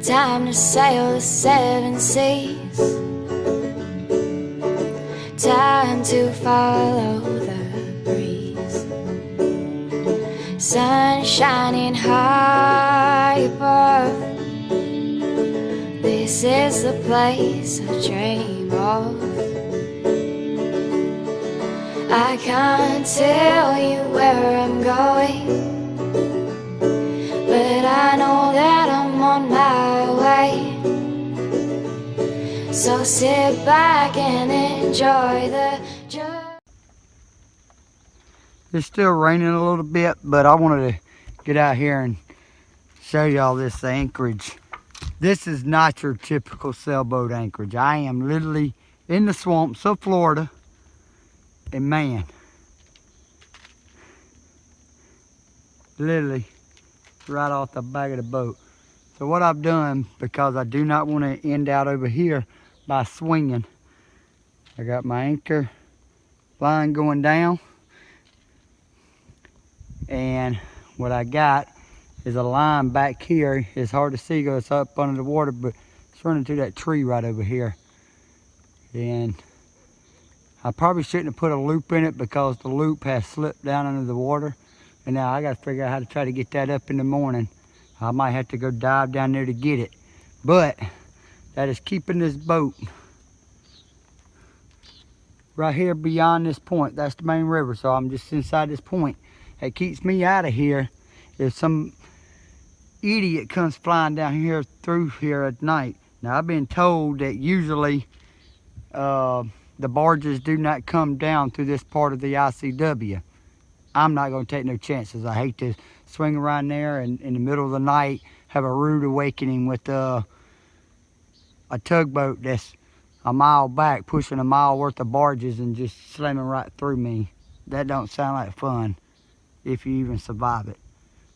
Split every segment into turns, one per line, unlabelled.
Time to sail the 7 seas. Time to follow the breeze. Sun shining high above. This is the place I dream of. I can't tell you where I'm going, but I know that I'm on my way. So sit back and enjoy the journey.
It's still raining a little bit, but I wanted to get out here and show y'all this anchorage. This is not your typical sailboat anchorage. I am literally in the swamps of Florida, and man, literally right off the back of the boat. So what I've done, because I do not want to end out over here by swinging, I got my anchor line going down, and what I got is a line back here. It's hard to see because it's up under the water, but it's running through that tree right over here. And I probably shouldn't have put a loop in it because the loop has slipped down under the water. And now I got to figure out how to try to get that up in the morning. I might have to go dive down there to get it. But that is keeping this boat right here beyond this point. That's the main river, so I'm just inside this point. That keeps me out of here if some idiot comes flying down here through here at night. Now I've been told that usually the barges do not come down through this part of the ICW. I'm not going to take no chances. I hate to swing around there and in the middle of the night have a rude awakening with a tugboat that's a mile back pushing a mile worth of barges and just slamming right through me. That don't sound like fun if you even survive it.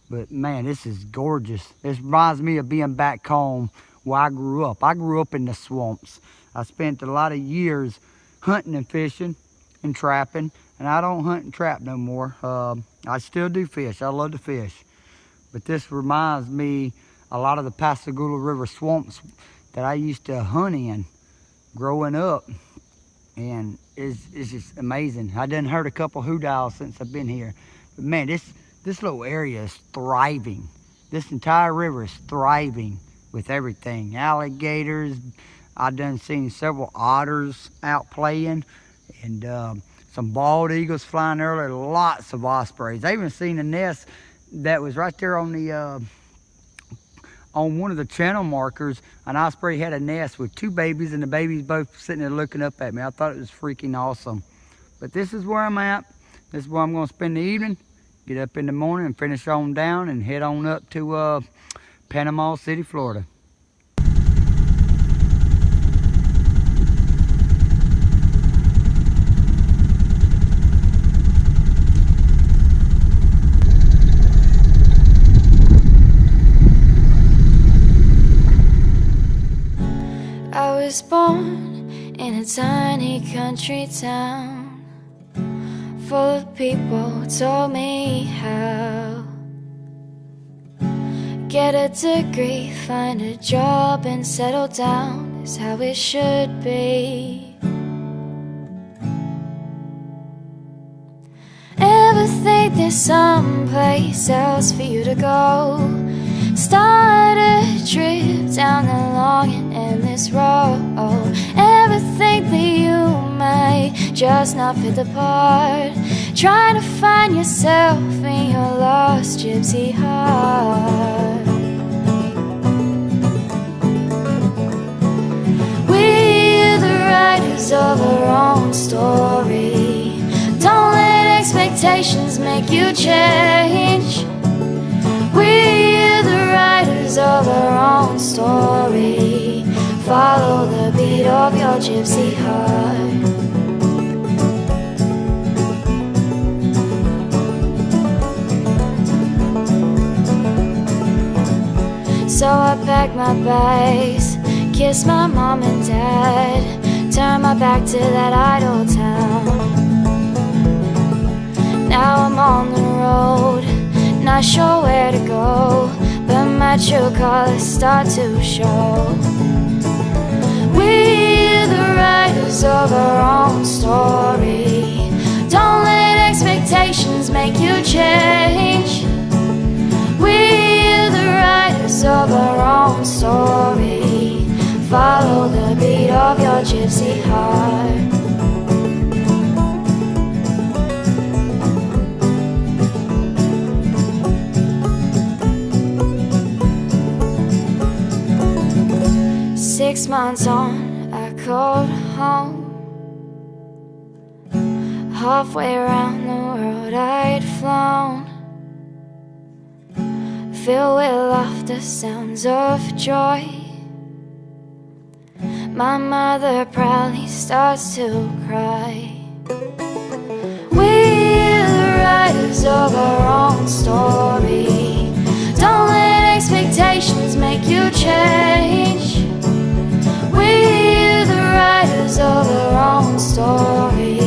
But man, this is gorgeous. This reminds me of being back home where I grew up. I grew up in the swamps. I spent a lot of years hunting and fishing and trapping, and I don't hunt and trap no more. I still do fish. I love to fish. But this reminds me a lot of the Apalachicola River swamps that I used to hunt in growing up. And it's just amazing. I done heard a couple hoot owls since I've been here. But man, this little area is thriving. This entire river is thriving with everything. Alligators. I done seen several otters out playing, and some bald eagles flying earlier. Lots of ospreys. I even seen a nest that was right there on the on one of the channel markers. An osprey had a nest with 2 babies, and the babies both sitting there looking up at me. I thought it was freaking awesome. But this is where I'm at. This is where I'm going to spend the evening. Get up in the morning and finish on down and head on up to Panama City, Florida.
I was born in a tiny country town, full of people who told me how. Get a degree, find a job and settle down is how it should be. Ever think there's someplace else for you to go? Start a trip down the long and endless road. Ever think that you might just not fit the part? Trying to find yourself in your lost gypsy heart. We're the writers of our own story. Don't let expectations make you change. We're the writers of our own story. Follow the beat of your gypsy heart. So I packed my bags, kissed my mom and dad, turned my back to that idle town. Now I'm on the road, not sure where to go, but the macho colors start to show. We're the writers of our own story. Don't let expectations make you change. We're the writers of our own story. Follow the beat of your gypsy heart. 6 months on, I called home. Halfway around the world I'd flown, filled with laughter, sounds of joy. My mother proudly starts to cry. We're the writers of our own story. Don't let expectations make you change. We're the writers of our own story.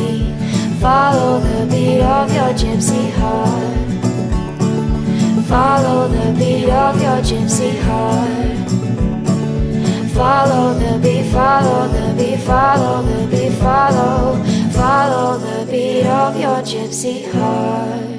Follow the beat of your gypsy heart. Follow the beat of your gypsy heart. Follow the beat, follow the beat, follow the beat, follow the beat of your gypsy heart.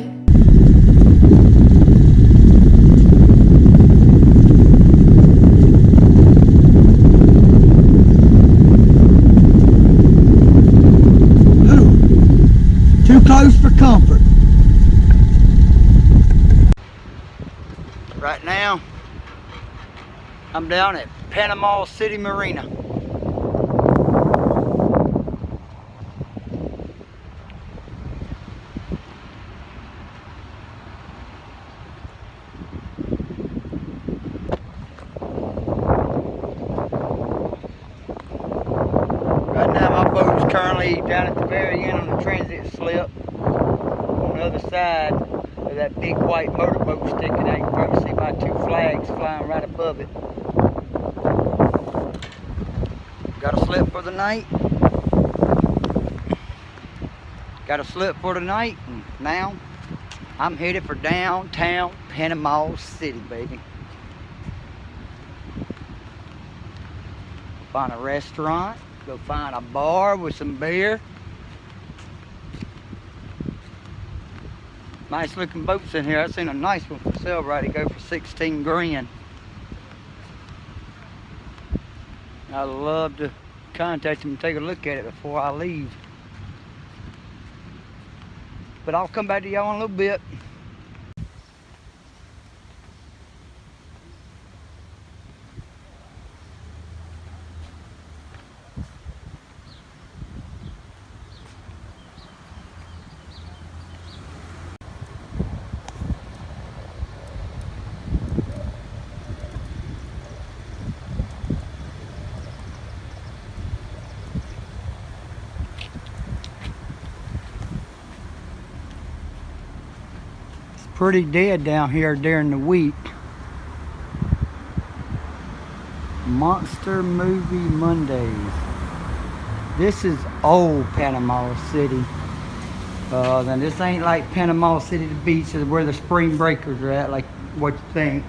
Too close for comfort. Right now, I'm down at Panama City Marina. Right now my boat is currently down at the very end on the transit slip. On the other side of that big white motorboat sticking out, you can probably see my 2 flags flying right above it. Got a slip for the night. Got a slip for the night, and now I'm headed for downtown Panama City, baby. Find a restaurant, go find a bar with some beer. Nice looking boats in here. I seen a nice one for sale right to go for 16 grand. I'd love to contact him and take a look at it before I leave. But I'll come back to y'all in a little bit. Pretty dead down here during the week. Monster Movie Mondays. This is old Panama City. Then this ain't like Panama City, the beach is where the spring breakers are at, like what you think.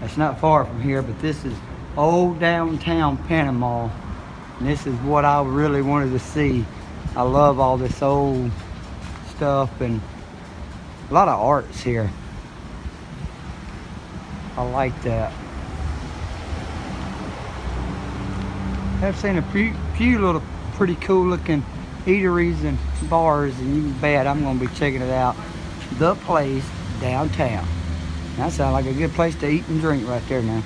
That's not far from here, but this is old downtown Panama. And this is what I really wanted to see. I love all this old stuff and a lot of arts here. I like that. I've seen a few little pretty cool looking eateries and bars, and you can bet I'm gonna be checking it out. The Place downtown. That sounds like a good place to eat and drink right there now.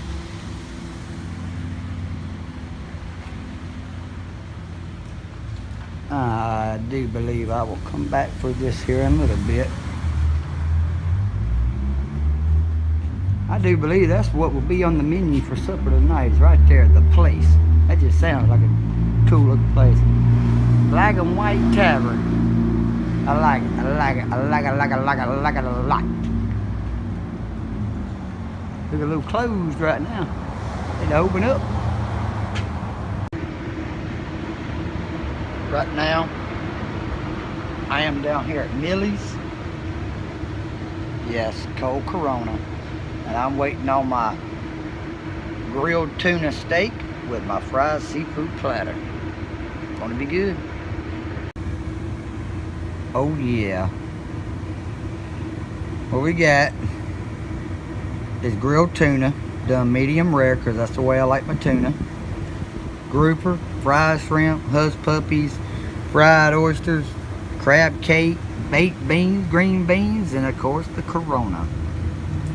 I do believe I will come back for this here in a little bit. I do believe that's what will be on the menu for supper tonight, is right there, The Place. That just sounds like a cool looking place. Black and White Tavern. I like it, I like it, I like it, I like it, I like it, I like it a lot. Look a little closed right now. Need to open up. Right now, I am down here at Millie's. Yes, cold Corona. And I'm waiting on my grilled tuna steak with my fried seafood platter. Gonna be good. Oh yeah. What we got is grilled tuna, done medium rare because that's the way I like my tuna. Grouper, fried shrimp, husk puppies, fried oysters, crab cake, baked beans, green beans, and of course the Corona.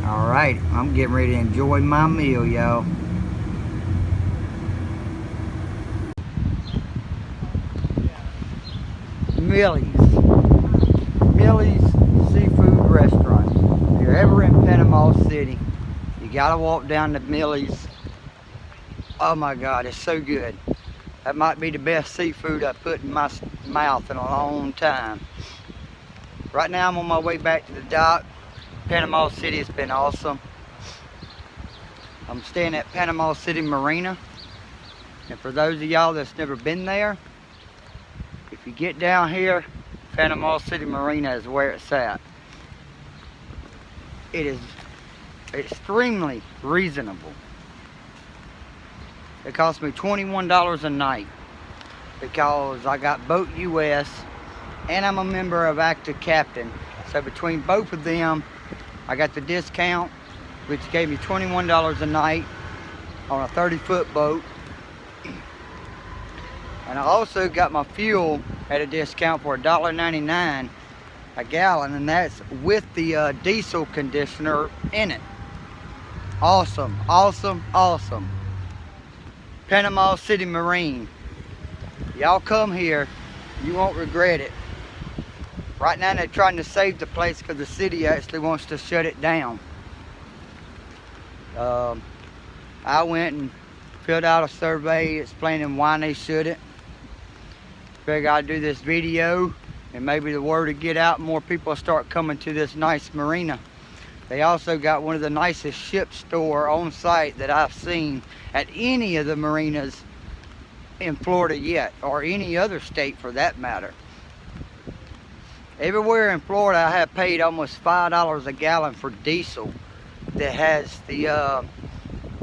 Alright, I'm getting ready to enjoy my meal, y'all. Millie's Seafood Restaurant. If you're ever in Panama City, you gotta walk down to Millie's. Oh my God, it's so good. That might be the best seafood I've put in my mouth in a long time. Right now I'm on my way back to the dock. Panama City has been awesome. I'm staying at Panama City Marina. And for those of y'all that's never been there, if you get down here, Panama City Marina is where it's at. It is extremely reasonable. It cost me $21 a night because I got Boat US and I'm a member of Active Captain. So between both of them, I got the discount, which gave me $21 a night on a 30-foot boat. And I also got my fuel at a discount for $1.99 a gallon, and that's with the diesel conditioner in it. Awesome, awesome, awesome. Panama City Marine. Y'all come here, you won't regret it. Right now they're trying to save the place because the city actually wants to shut it down. I went and filled out a survey explaining why they shouldn't. Figure I'd do this video and maybe the word will get out and more people will start coming to this nice marina. They also got one of the nicest ship store on site that I've seen at any of the marinas in Florida yet, or any other state for that matter. Everywhere in Florida I have paid almost $5 a gallon for diesel that has the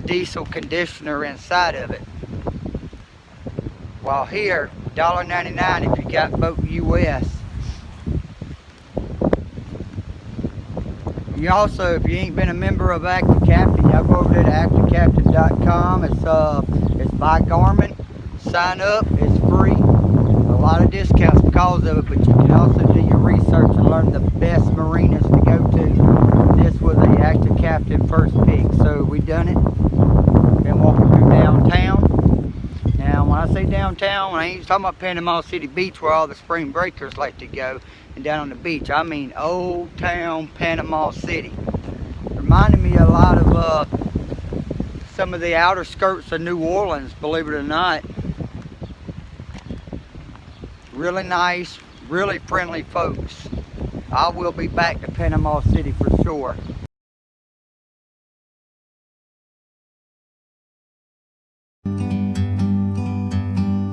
diesel conditioner inside of it. While here, $1.99 if you got Boat US. You also, if you ain't been a member of Active Captain, y'all go over there to activecaptain.com. It's by Garmin. Sign up, it's free. A lot of discounts because of it, but you can also do your research and learn the best marinas to go to. This was the Active Captain first pick, so we done it. Been walking through downtown. Now, when I say downtown, I ain't talking about Panama City Beach where all the spring breakers like to go and down on the beach. I mean Old Town Panama City. Reminded me a lot of some of the outer skirts of New Orleans, believe it or not. Really nice, really friendly folks. I will be back to Panama City for sure.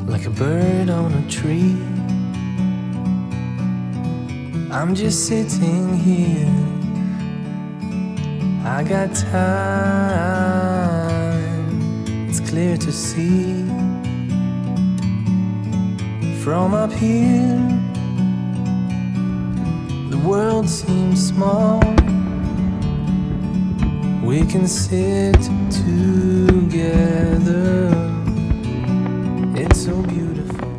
Like a bird on a tree, I'm just sitting here. I got time, it's clear to see. From up here, the world seems small. We can sit together. It's so beautiful.